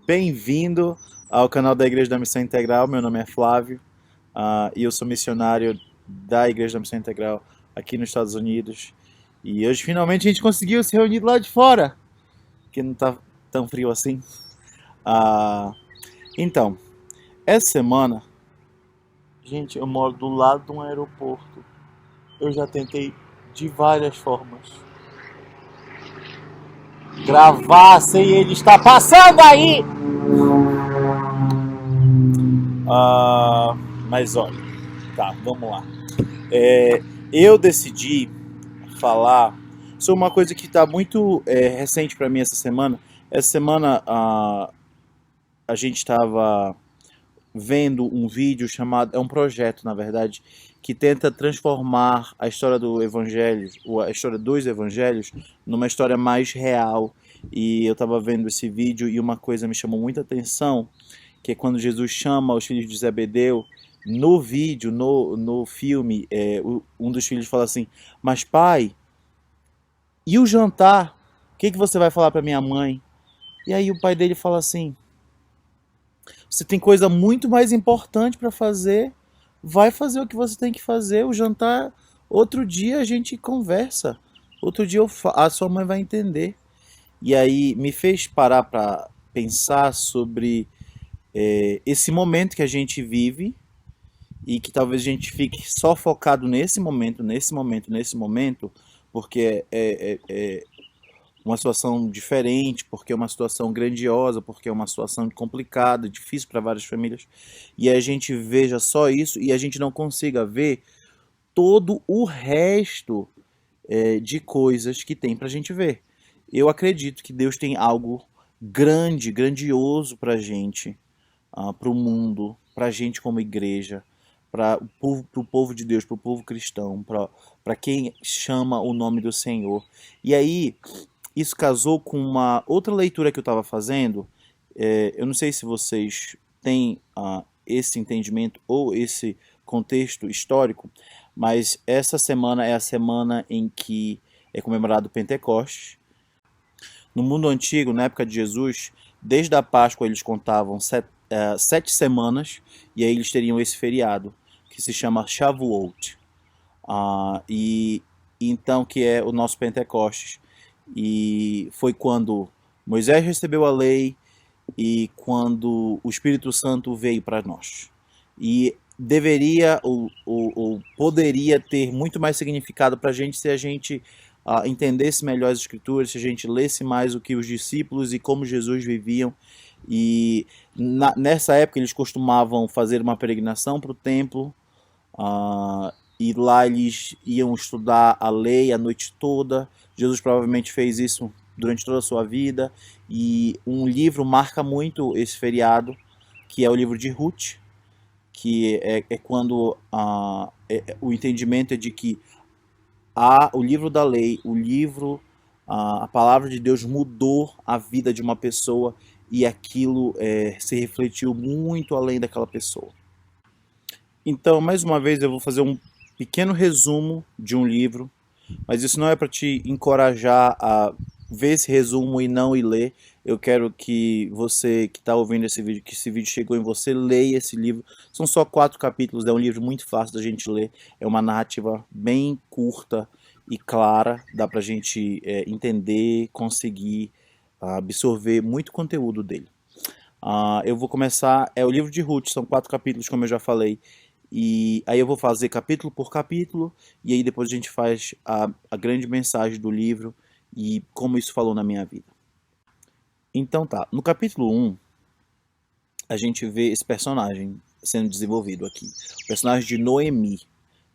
Bem-vindo ao canal da Igreja da Missão Integral. Meu nome é Flávio e eu sou missionário da Igreja da Missão Integral aqui nos Estados Unidos. E hoje finalmente a gente conseguiu se reunir lá de fora, que não tá tão frio assim. Ah, então, essa semana, gente, eu moro do lado de um aeroporto. Eu já tentei de várias formas gravar sem ele estar passando aí. Mas olha, tá, vamos lá. Eu decidi falar sobre uma coisa que está muito recente para mim essa semana. Essa semana a gente estava vendo um vídeo chamado, é um projeto na verdade, que tenta transformar a história do evangelho, ou a história dos evangelhos, numa história mais real. E eu estava vendo esse vídeo e uma coisa me chamou muita atenção, que é quando Jesus chama os filhos de Zebedeu. No vídeo, no filme, um dos filhos fala assim: mas pai, e o jantar? O que você vai falar para minha mãe? E aí o pai dele fala assim: você tem coisa muito mais importante para fazer, vai fazer o que você tem que fazer. O jantar, outro dia a gente conversa, outro dia a sua mãe vai entender. E aí me fez parar para pensar sobre esse momento que a gente vive e que talvez a gente fique só focado nesse momento, porque é uma situação diferente, porque é uma situação grandiosa, porque é uma situação complicada, difícil para várias famílias, e a gente veja só isso e a gente não consiga ver todo o resto de coisas que tem para a gente ver. Eu acredito que Deus tem algo grande, grandioso para a gente, para o mundo, para a gente como igreja, para o povo de Deus, para o povo cristão, para quem chama o nome do Senhor. E aí, isso casou com uma outra leitura que eu estava fazendo. Eu não sei se vocês têm esse entendimento ou esse contexto histórico, mas essa semana é a semana em que é comemorado o Pentecostes. No mundo antigo, na época de Jesus, desde a Páscoa eles contavam 7 semanas, e aí eles teriam esse feriado, que se chama Shavuot. E então que é o nosso Pentecostes. E foi quando Moisés recebeu a lei e quando o Espírito Santo veio para nós. E deveria ou poderia ter muito mais significado para a gente se a gente entendesse melhor as Escrituras, se a gente lesse mais o que os discípulos e como Jesus viviam. E nessa época eles costumavam fazer uma peregrinação para o templo, e lá eles iam estudar a lei a noite toda. Jesus provavelmente fez isso durante toda a sua vida. E um livro marca muito esse feriado, que é o livro de Ruth, que é quando o entendimento é de que o livro da lei, a palavra de Deus mudou a vida de uma pessoa e aquilo se refletiu muito além daquela pessoa. Então, mais uma vez, eu vou fazer um pequeno resumo de um livro, mas isso não é para te encorajar a ver esse resumo e não ir ler. Eu quero que você que está ouvindo esse vídeo, que esse vídeo chegou em você, leia esse livro. São só 4 capítulos, é um livro muito fácil da gente ler, é uma narrativa bem curta e clara, dá para a gente entender, conseguir absorver muito conteúdo dele. Eu vou começar, é o livro de Ruth, são 4 capítulos, como eu já falei, e aí eu vou fazer capítulo por capítulo, e aí depois a gente faz a grande mensagem do livro e como isso falou na minha vida. Então tá, no capítulo 1, a gente vê esse personagem sendo desenvolvido aqui, o personagem de Noemi,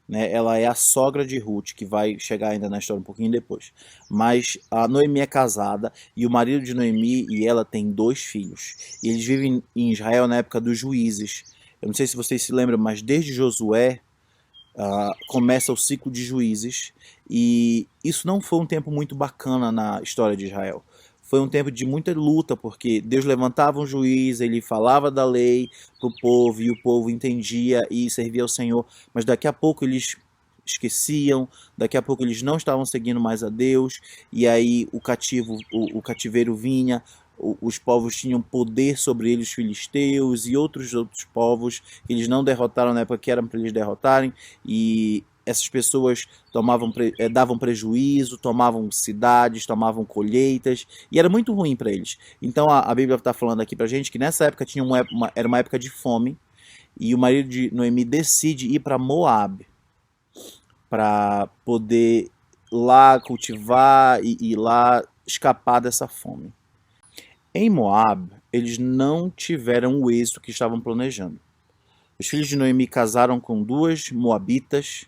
né? Ela é a sogra de Ruth, que vai chegar ainda na história um pouquinho depois. Mas a Noemi é casada e o marido de Noemi e ela tem 2 filhos. E eles vivem em Israel na época dos juízes. Eu não sei se vocês se lembram, mas desde Josué começa o ciclo de juízes. E isso não foi um tempo muito bacana na história de Israel. foi um tempo de muita luta, porque Deus levantava um juiz, ele falava da lei para o povo, e o povo entendia e servia ao Senhor, mas daqui a pouco eles esqueciam, daqui a pouco eles não estavam seguindo mais a Deus, e aí o cativeiro vinha, os povos tinham poder sobre eles, os filisteus e outros povos que eles não derrotaram na época que eram para eles derrotarem, e essas pessoas davam prejuízo, tomavam cidades, tomavam colheitas, e era muito ruim para eles. Então a Bíblia está falando aqui para gente que nessa época era uma época de fome, e o marido de Noemi decide ir para Moab, para poder lá cultivar e lá escapar dessa fome. Em Moab, eles não tiveram o êxito que estavam planejando. Os filhos de Noemi casaram com duas moabitas.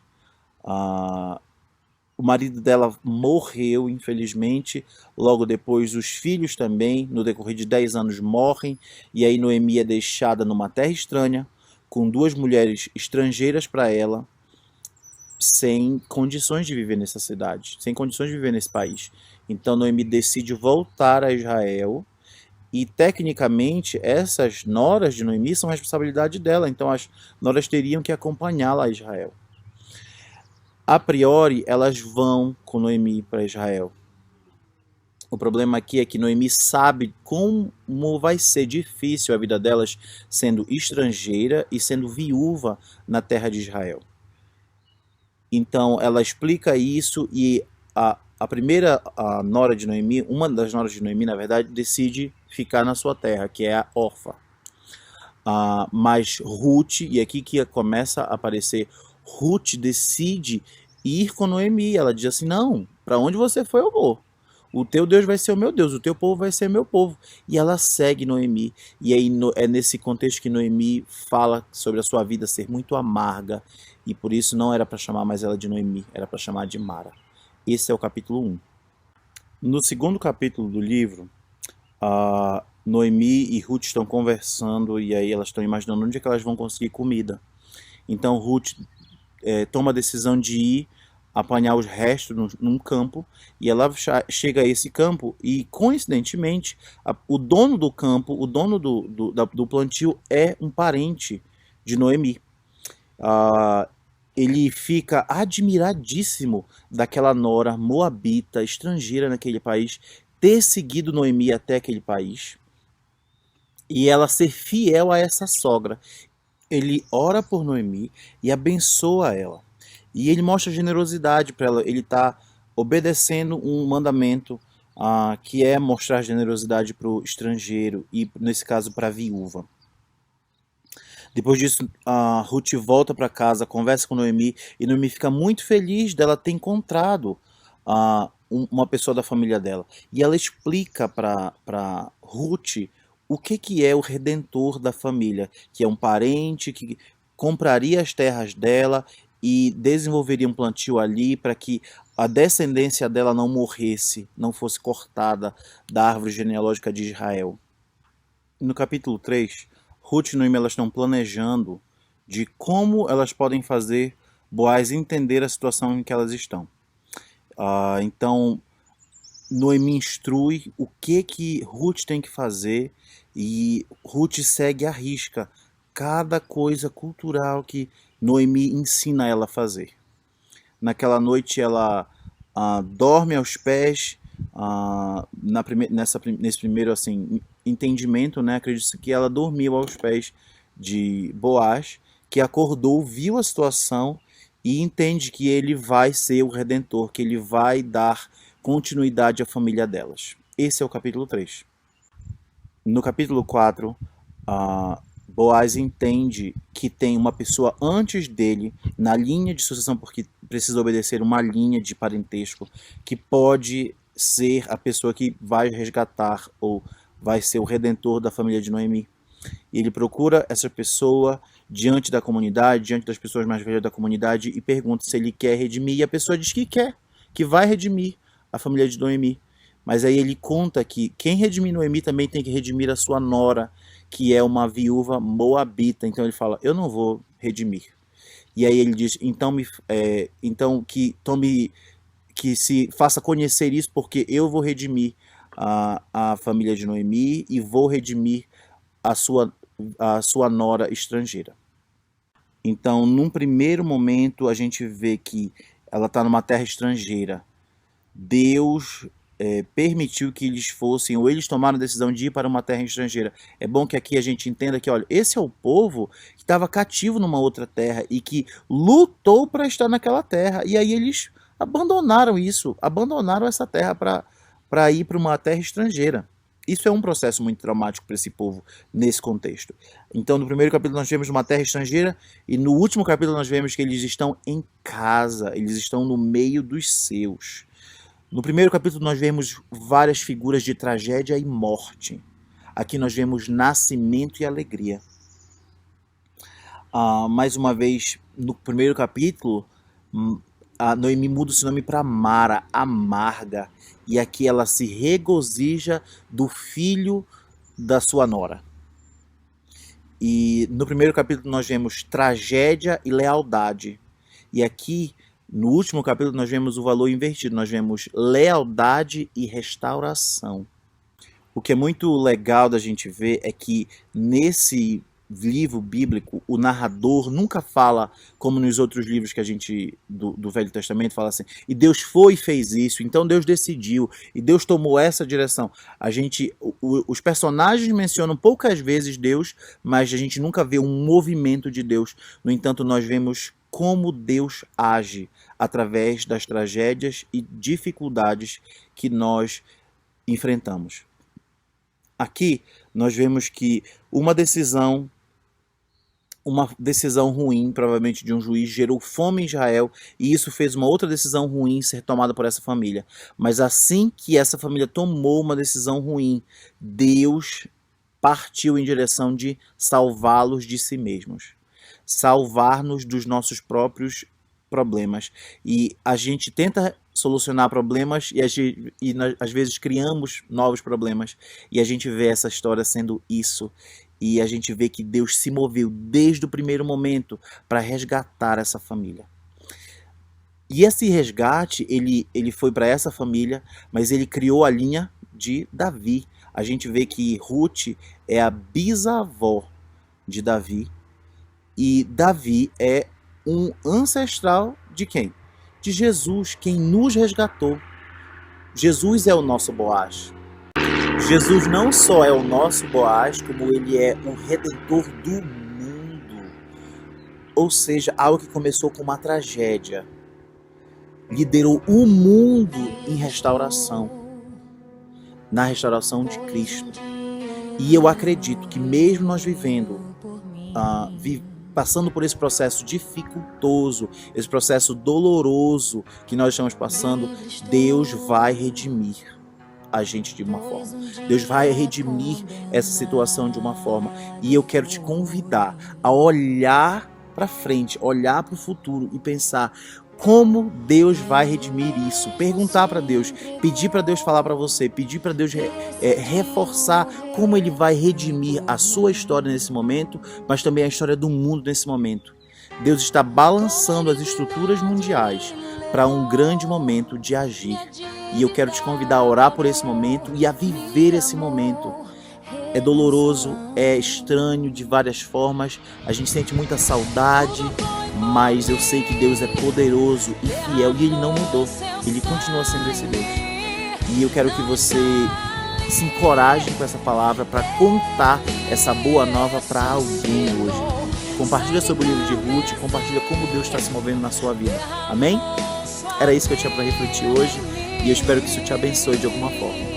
O marido dela morreu, infelizmente. Logo depois, os filhos também, no decorrer de 10 anos, morrem. E aí Noemi é deixada numa terra estranha, com duas mulheres estrangeiras para ela, sem condições de viver nessa cidade, sem condições de viver nesse país. Então Noemi decide voltar a Israel, e tecnicamente essas noras de Noemi são responsabilidade dela, então as noras teriam que acompanhá-la a Israel. A priori, elas vão com Noemi para Israel. O problema aqui é que Noemi sabe como vai ser difícil a vida delas sendo estrangeira e sendo viúva na terra de Israel. Então ela explica isso, e a primeira nora de Noemi, uma das noras de Noemi, na verdade, decide ficar na sua terra, que é a Orfa. Mas Ruth, e aqui que começa a aparecer, Ruth decide ir com Noemi. Ela diz assim: não, para onde você foi eu vou. O teu Deus vai ser o meu Deus, o teu povo vai ser o meu povo. E ela segue Noemi. E aí é nesse contexto que Noemi fala sobre a sua vida ser muito amarga, e por isso não era para chamar mais ela de Noemi, era para chamar de Mara. Esse é o capítulo 1. No segundo capítulo do livro, Noemi e Ruth estão conversando, e aí elas estão imaginando onde é que elas vão conseguir comida. Então Ruth toma a decisão de ir apanhar os restos num campo, e ela chega a esse campo e, coincidentemente, o dono do campo, o dono do plantio é um parente de Noemi. Ele fica admiradíssimo daquela nora moabita, estrangeira naquele país, ter seguido Noemi até aquele país e ela ser fiel a essa sogra. Ele ora por Noemi e abençoa ela. E ele mostra generosidade para ela. Ele está obedecendo um mandamento que é mostrar generosidade para o estrangeiro e, nesse caso, para a viúva. Depois disso, Ruth volta para casa, conversa com Noemi, e Noemi fica muito feliz dela ter encontrado uma pessoa da família dela. E ela explica para Ruth o que é o redentor da família, que é um parente que compraria as terras dela e desenvolveria um plantio ali para que a descendência dela não morresse, não fosse cortada da árvore genealógica de Israel. No capítulo 3, Ruth e Noemi elas estão planejando de como elas podem fazer Boaz entender a situação em que elas estão. Então, Noemi instrui o que Ruth tem que fazer, e Ruth segue à risca cada coisa cultural que Noemi ensina ela a fazer. Naquela noite ela dorme aos pés, nesse primeiro assim, entendimento, né? Acredito que ela dormiu aos pés de Boaz, que acordou, viu a situação e entende que ele vai ser o redentor, que ele vai dar continuidade à família delas. Esse é o capítulo 3. No capítulo 4, Boaz entende que tem uma pessoa antes dele na linha de sucessão, porque precisa obedecer uma linha de parentesco, que pode ser a pessoa que vai resgatar ou vai ser o redentor da família de Noemi. E ele procura essa pessoa diante da comunidade, diante das pessoas mais velhas da comunidade, e pergunta se ele quer redimir, e a pessoa diz que quer, que vai redimir a família de Noemi. Mas aí ele conta que quem redimir Noemi também tem que redimir a sua nora, que é uma viúva moabita. Então ele fala: eu não vou redimir. E aí ele diz: então que se faça conhecer isso, porque eu vou redimir a família de Noemi e vou redimir a sua nora estrangeira. Então, num primeiro momento, a gente vê que ela está numa terra estrangeira. Deus permitiu que eles fossem, ou eles tomaram a decisão de ir para uma terra estrangeira. É bom que aqui a gente entenda que, olha, esse é o povo que estava cativo numa outra terra e que lutou para estar naquela terra. E aí eles abandonaram isso, abandonaram essa terra para ir para uma terra estrangeira. Isso é um processo muito traumático para esse povo nesse contexto. Então, no primeiro capítulo nós vemos uma terra estrangeira e no último capítulo nós vemos que eles estão em casa, eles estão no meio dos seus. No primeiro capítulo nós vemos várias figuras de tragédia e morte. Aqui nós vemos nascimento e alegria. Mais uma vez, no primeiro capítulo, a Noemi muda o seu nome para Mara, amarga. E aqui ela se regozija do filho da sua nora. E no primeiro capítulo nós vemos tragédia e lealdade. E aqui, no último capítulo, nós vemos o valor invertido. Nós vemos lealdade e restauração. O que é muito legal da gente ver é que nesse livro bíblico, o narrador nunca fala como nos outros livros que a gente do Velho Testamento fala assim, e Deus foi e fez isso, então Deus decidiu, e Deus tomou essa direção. Os personagens mencionam poucas vezes Deus, mas a gente nunca vê um movimento de Deus. No entanto, nós vemos como Deus age através das tragédias e dificuldades que nós enfrentamos. Aqui nós vemos que uma decisão ruim, provavelmente de um juiz, gerou fome em Israel, e isso fez uma outra decisão ruim ser tomada por essa família. Mas assim que essa família tomou uma decisão ruim, Deus partiu em direção de salvá-los de si mesmos, salvar-nos dos nossos próprios problemas. E a gente tenta solucionar problemas e às vezes criamos novos problemas, e a gente vê essa história sendo isso. E a gente vê que Deus se moveu desde o primeiro momento para resgatar essa família. E esse resgate, ele foi para essa família, mas ele criou a linha de Davi. A gente vê que Ruth é a bisavó de Davi. E Davi é um ancestral de quem? De Jesus, quem nos resgatou. Jesus é o nosso Boaz. Jesus não só é o nosso Boaz, como ele é o redentor do mundo. Ou seja, algo que começou com uma tragédia, liderou o mundo em restauração, na restauração de Cristo. E eu acredito que mesmo nós passando por esse processo dificultoso, esse processo doloroso que nós estamos passando, Deus vai redimir a gente de uma forma. Deus vai redimir essa situação de uma forma. E eu quero te convidar a olhar para frente, olhar para o futuro e pensar como Deus vai redimir isso. Perguntar para Deus, pedir para Deus falar para você, pedir para Deus reforçar como Ele vai redimir a sua história nesse momento, mas também a história do mundo nesse momento. Deus está balançando as estruturas mundiais para um grande momento de agir. E eu quero te convidar a orar por esse momento e a viver esse momento. É doloroso, é estranho de várias formas, a gente sente muita saudade, mas eu sei que Deus é poderoso e fiel e Ele não mudou, Ele continua sendo esse Deus. E eu quero que você se encoraje com essa palavra para contar essa boa nova para alguém hoje. Compartilha sobre o livro de Ruth, compartilha como Deus está se movendo na sua vida. Amém? Era isso que eu tinha para refletir hoje e eu espero que isso te abençoe de alguma forma.